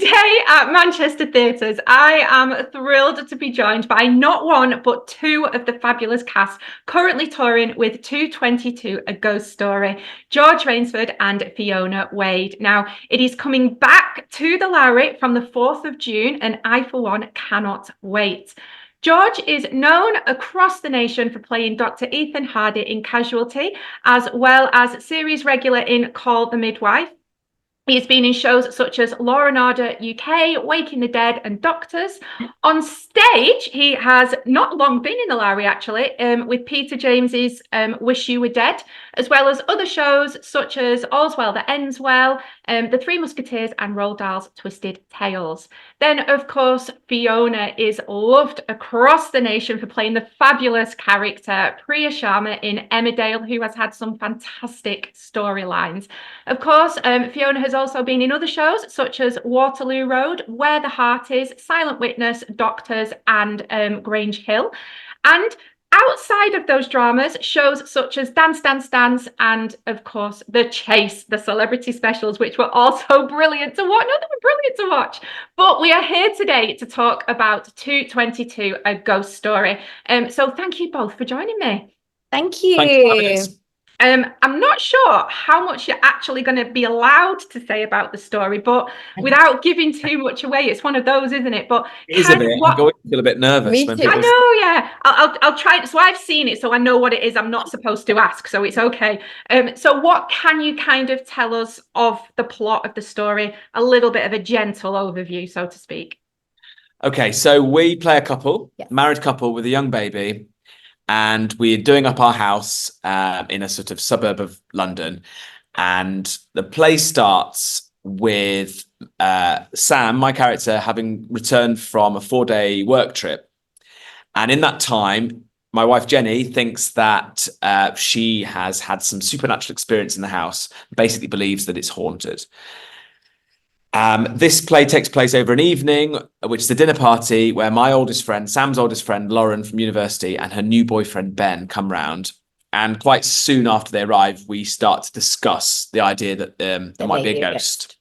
today at Manchester Theatres, I am thrilled to be joined by not one, but two of the fabulous cast currently touring with 222 A Ghost Story, George Rainsford and Fiona Wade. Now, it is coming back to the Lowry from the 4th of June, and I, for one, cannot wait. George is known across the nation for playing Dr. Ethan Hardy in Casualty, as well as series regular in Call the Midwife. He has been in shows such as Law and Order UK, Waking the Dead, and Doctors. On stage, he has not long been in the Lowry, actually, with Peter James's Wish You Were Dead, as well as other shows such as All's Well That Ends Well, The Three Musketeers, and Roald Dahl's Twisted Tales. Then, of course, Fiona is loved across the nation for playing the fabulous character Priya Sharma in Emmerdale, who has had some fantastic storylines. Of course, Fiona has also been in other shows such as Waterloo Road, Where the Heart Is, Silent Witness, Doctors, and Grange Hill. And outside of those dramas, shows such as Dance, Dance, Dance, and of course, The Chase, the celebrity specials, which were also brilliant to watch. No, they were brilliant to watch. But we are here today to talk about 222, A Ghost Story. So thank you both for joining me. Thank you. Thanks for having us. I'm not sure how much you're actually going to be allowed to say about the story, but without giving too much away, it's one of those, isn't it? But it is a bit. I always feel a bit nervous. Me When too. people... I know, yeah. I'll try. So I've seen it, so I know what it is. I'm not supposed to ask, so it's okay. So what can you kind of tell us of the plot of the story? A little bit of a gentle overview, so to speak. Okay, so we play a couple, Yeah. married couple with a young baby, and we're doing up our house in a sort of suburb of London. And the play starts with Sam, my character, having returned from a 4-day work trip. And in that time, my wife Jenny thinks that she has had some supernatural experience in the house, basically believes that it's haunted. This play takes place over an evening, which is a dinner party where my oldest friend, Sam's oldest friend, Lauren from university, and her new boyfriend, Ben, come round. And quite soon after they arrive, we start to discuss the idea that there might be a ghost.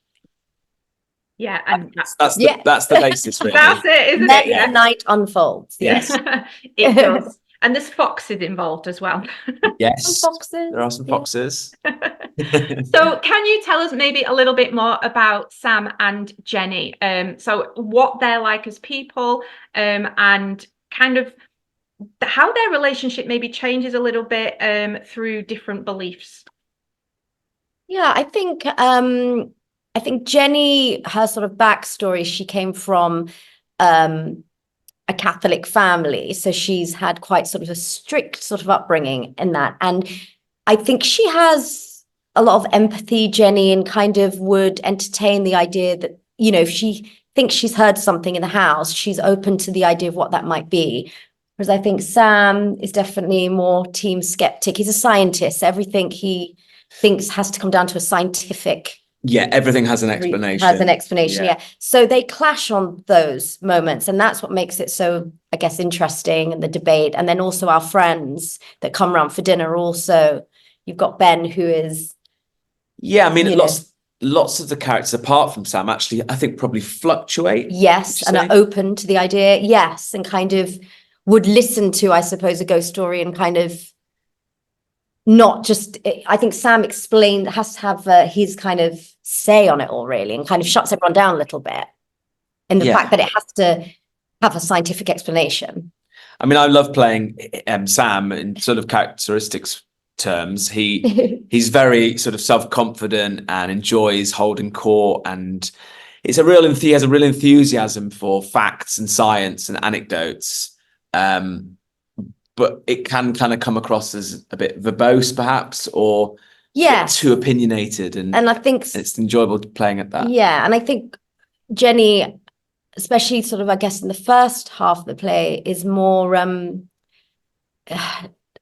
Yeah, and That's the basis, really. That's it, isn't Then it? Yeah. the night unfolds. Yes. It does. And there's foxes involved as well. Yes. Some foxes. There are some foxes. So can you tell us maybe a little bit more about Sam and Jenny? So what they're like as people, and kind of how their relationship maybe changes a little bit through different beliefs. Yeah, I think Jenny, her sort of backstory, she came from a Catholic family, so she's had quite sort of a strict sort of upbringing in that. And I think she has a lot of empathy, Jenny, and kind of would entertain the idea that, you know, if she thinks she's heard something in the house, she's open to the idea of what that might be. Whereas I think Sam is definitely more team skeptic. He's a scientist. Everything he thinks has to come down to a scientific. Yeah, everything has an explanation. Yeah. So they clash on those moments, and that's what makes it so, I guess, interesting, and the debate. And then also our friends that come around for dinner also. You've got Ben, who is... Yeah, I mean, lots of the characters, apart from Sam, actually, I think probably fluctuate. Yes, and are open to the idea. Yes, and kind of would listen to, I suppose, a ghost story and kind of not just... I think Sam explained, has to have his kind of say on it all, really, and kind of shuts everyone down a little bit in the fact that it has to have a scientific explanation. I mean, I love playing Sam in sort of characteristics terms. He's very sort of self-confident and enjoys holding court, and he has a real enthusiasm for facts and science and anecdotes, but it can kind of come across as a bit verbose perhaps, or too opinionated, and I think it's enjoyable playing at that. Yeah, and I think Jenny, especially sort of, I guess, in the first half of the play, is more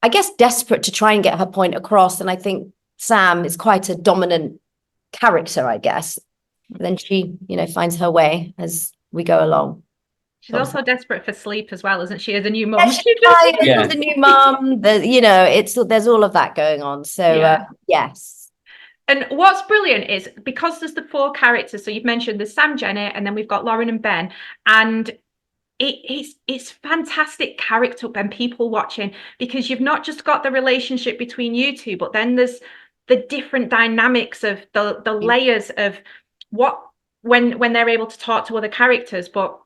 I guess desperate to try and get her point across, and I think Sam is quite a dominant character, I guess. But then she, finds her way as we go along. She's also desperate for sleep as well, isn't she? As a new mum, As a new mum, there's all of that going on. So yes. And what's brilliant is because there's the 4 characters, so you've mentioned there's Sam, Jenny, and then we've got Lauren and Ben, and it's fantastic character when people watching, because you've not just got the relationship between you two, but then there's the different dynamics of the layers of what when they're able to talk to other characters, but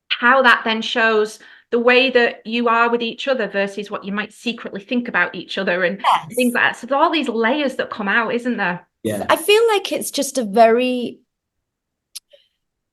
how that then shows the way that you are with each other versus what you might secretly think about each other and things like that. So there's all these layers that come out, isn't there? Yeah. I feel like it's just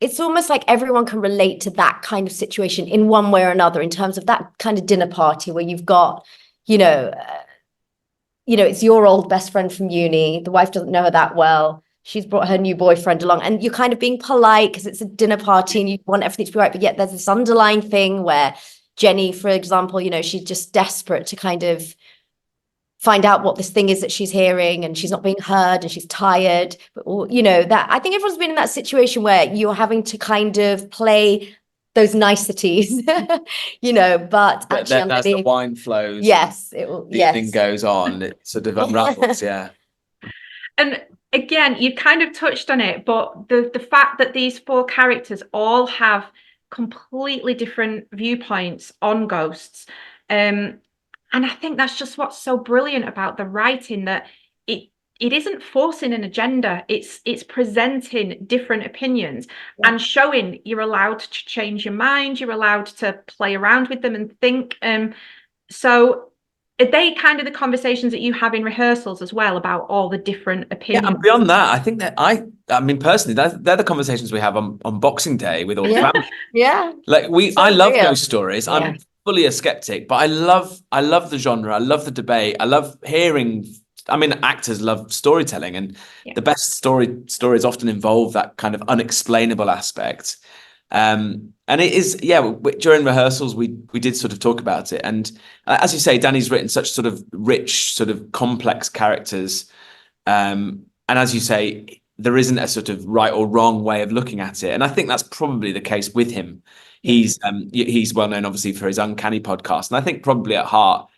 it's almost like everyone can relate to that kind of situation in one way or another, in terms of that kind of dinner party where you've got, it's your old best friend from uni. The wife doesn't know her that well. She's brought her new boyfriend along, and you're kind of being polite because it's a dinner party and you want everything to be right. But yet there's this underlying thing where Jenny, for example, she's just desperate to kind of find out what this thing is that she's hearing, and she's not being heard and she's tired. But, that I think everyone's been in that situation where you're having to kind of play those niceties, but actually as the wine flows, yes, it will. The thing goes on, it sort of unravels. Yeah. And again, you kind of touched on it, but the fact that these 4 characters all have completely different viewpoints on ghosts, and I think that's just what's so brilliant about the writing, that it isn't forcing an agenda. It's presenting different opinions and showing you're allowed to change your mind. You're allowed to play around with them and think. So are they kind of the conversations that you have in rehearsals as well about all the different opinions? Yeah, and beyond that, I think that I mean, personally, they're the conversations we have on Boxing Day with all the family. Yeah. Like I love real. ghost stories. I'm fully a skeptic, but I love the genre. I love the debate. I love hearing. I mean, actors love storytelling, and the best stories often involve that kind of unexplainable aspect. And it is, during rehearsals, we did sort of talk about it. And as you say, Danny's written such sort of rich, sort of complex characters. And as you say, there isn't a sort of right or wrong way of looking at it. And I think that's probably the case with him. He's well known, obviously, for his Uncanny podcast. And I think probably at heart,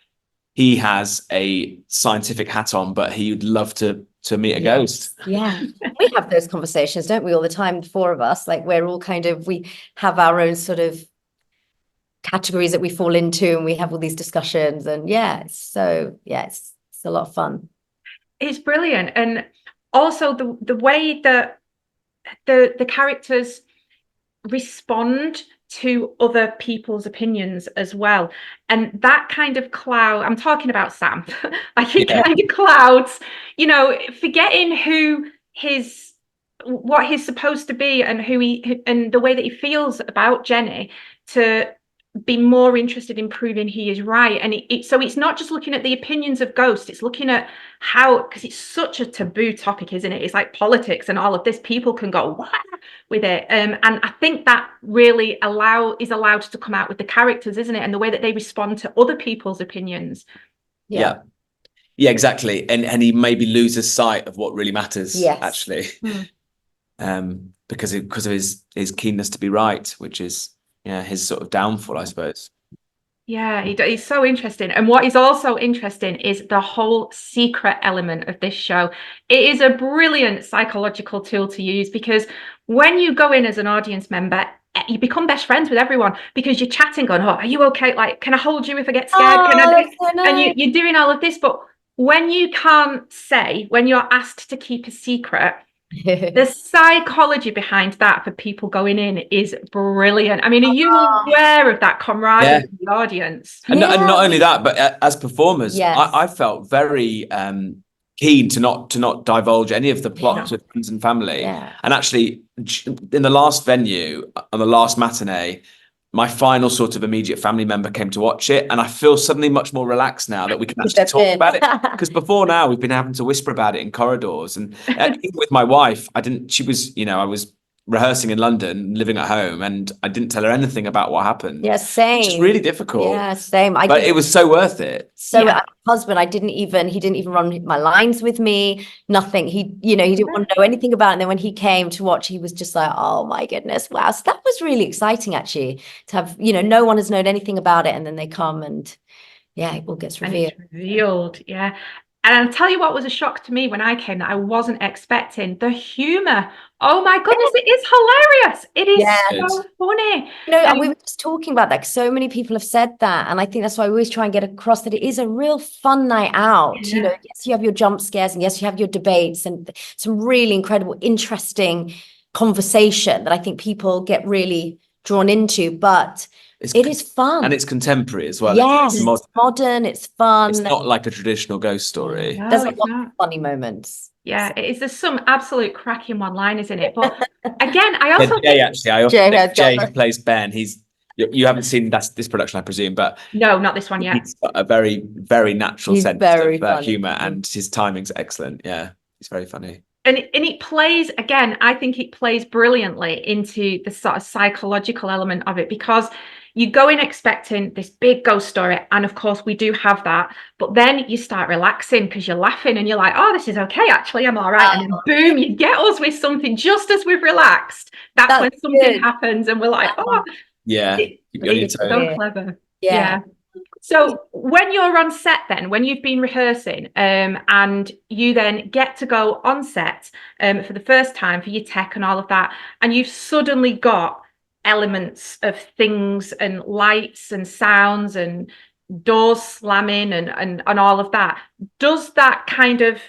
he has a scientific hat on, but he would love to meet a ghost. Yeah. We have those conversations, don't we, all the time, the 4 of us? Like, we're all we have our own sort of categories that we fall into, and we have all these discussions. And it's a lot of fun. It's brilliant. And also the way that the characters respond to other people's opinions as well, and that kind of cloud, I'm talking about Sam, like it kind of clouds, forgetting what he's supposed to be and and the way that he feels about Jenny, to be more interested in proving he is right. And so it's not just looking at the opinions of ghosts, it's looking at how, because it's such a taboo topic, isn't it? It's like politics and all of this, people can go what with it, and I think that really is allowed to come out with the characters, isn't it? And the way that they respond to other people's opinions. Yeah, exactly. And he maybe loses sight of what really matters, actually. Because of his keenness to be right, which is his sort of downfall, I suppose. Yeah, he's so interesting. And what is also interesting is the whole secret element of this show. It is a brilliant psychological tool to use, because when you go in as an audience member, you become best friends with everyone, because you're chatting, going, "Oh, are you okay? Like, can I hold you if I get scared? And you're doing all of this. But when you can't say, when you're asked to keep a secret, the psychology behind that for people going in is brilliant. I mean, are you aware of that camaraderie in the audience? And not only that, but as performers, I felt very keen to not divulge any of the plots with friends and family. And actually, in the last venue, on the last matinee, my final sort of immediate family member came to watch it, and I feel suddenly much more relaxed now that we can actually talk about it. Because before now, we've been having to whisper about it in corridors, and even with my wife, she was, I was rehearsing in London, living at home, and I didn't tell her anything about what happened. Yeah, same. It's really difficult. Yeah, same. But it was so worth it. So my husband, he didn't even run my lines with me, nothing. He didn't want to know anything about it. And then when he came to watch, he was just like, oh my goodness, wow. So that was really exciting, actually, to have, no one has known anything about it. And then they come and it all gets revealed. Yeah. And I'll tell you what was a shock to me when I came that I wasn't expecting: the humour. Oh my goodness, it is hilarious. It is so funny. And we were just talking about that, 'cause so many people have said that. And I think that's why I always try and get across that it is a real fun night out. Yeah. Yes, you have your jump scares, and yes, you have your debates and some really incredible, interesting conversation that I think people get really drawn into, but it is fun. And it's contemporary as well. Yes, it's modern, it's fun. It's not like a traditional ghost story. No, There's a it's lot not. of funny moments. Yeah, it is. There's some absolute cracking one-liners in it. But again, I also Jay who plays Ben. You haven't seen this production, I presume, but no, not this one yet. He's got a very, very natural He's sense very of funny. humour, and his timing's excellent. Yeah, he's very funny. And it plays, again, I think it plays brilliantly into the sort of psychological element of it, because you go in expecting this big ghost story, and of course we do have that, but then you start relaxing because you're laughing and you're like, oh, this is okay, actually I'm all right. And then boom, you get us with something just as we've relaxed. That's when something happens and we're like, oh, yeah, it's so clever. Yeah. So when you're on set then, when you've been rehearsing and you then get to go on set for the first time for your tech and all of that, and you've suddenly got elements of things and lights and sounds and doors slamming and all of that, does that kind of,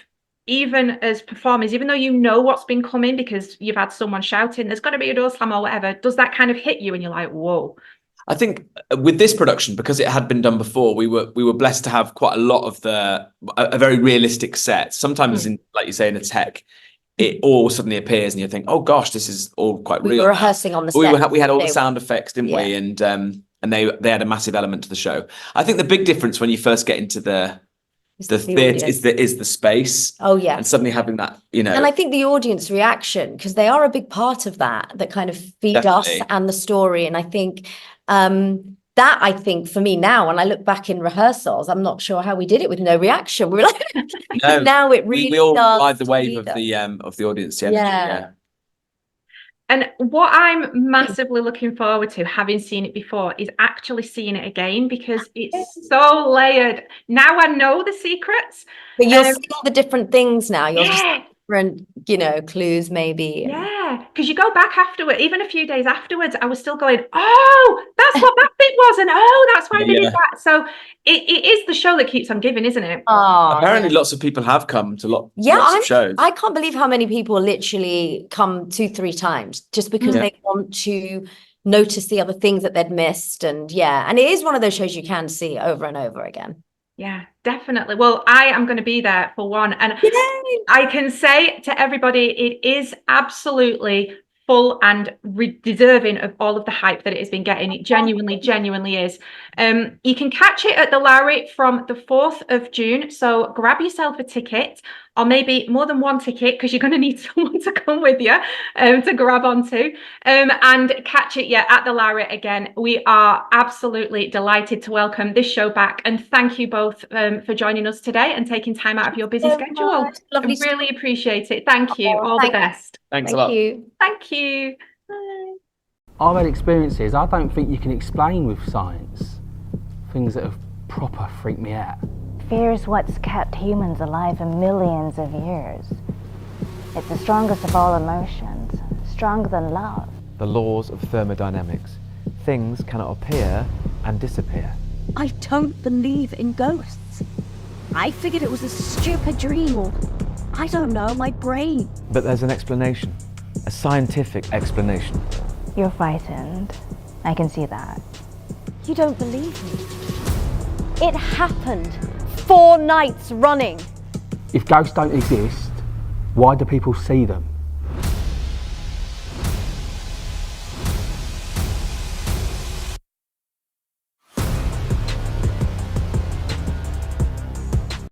even as performers, even though you know what's been coming because you've had someone shouting, there's got to be a door slam or whatever, does that kind of hit you and you're like, whoa? I think with this production, because it had been done before, we were blessed to have quite a lot of a very realistic set. Sometimes, like you say, in a tech, it all suddenly appears and you think, oh gosh, this is all quite real. We were rehearsing on the set. We had all the sound effects, didn't we? And they had a massive element to the show. I think the big difference when you first get into the theatre is the space. Oh yeah. And suddenly having that, And I think the audience reaction, because they are a big part of that kind of feed us and the story. And I think that, I think for me now, when I look back in rehearsals, I'm not sure how we did it with no reaction. We were like, now it really we all does ride the wave of the audience. Yeah. And what I'm massively looking forward to, having seen it before, is actually seeing it again, because it's so layered. Now I know the secrets. But you'll see all the different things now. You'll just different, clues maybe. Yeah, because you go back afterward, even a few days afterwards, I was still going, oh, that's what that bit was, and oh, that's why they did that. So it is the show that keeps on giving, isn't it? Oh, apparently lots of people have come to lots of shows. I can't believe how many people literally come 2-3 times just because they want to notice the other things that they'd missed. And and it is one of those shows you can see over and over again. Yeah, definitely. Well, I am going to be there for one. And I can say to everybody, it is absolutely full and deserving of all of the hype that it has been getting. It genuinely is. You can catch it at the Lowry from the 4th of June. So grab yourself a ticket, or maybe more than one ticket, because you're going to need someone to come with you to grab onto, and catch it at the Lowry again. We are absolutely delighted to welcome this show back, and thank you both for joining us today and taking time out of your busy schedule. Lovely. I really appreciate it. Thank you. All the best. Thanks a lot. Thank you. Bye. I've had experiences I don't think you can explain with science. Things that have proper freaked me out. Fear is what's kept humans alive for millions of years. It's the strongest of all emotions, stronger than love. The laws of thermodynamics. Things cannot appear and disappear. I don't believe in ghosts. I figured it was a stupid dream, or I don't know, my brain. But there's an explanation, a scientific explanation. You're frightened. I can see that. You don't believe me. It happened 4 nights running. If ghosts don't exist, why do people see them?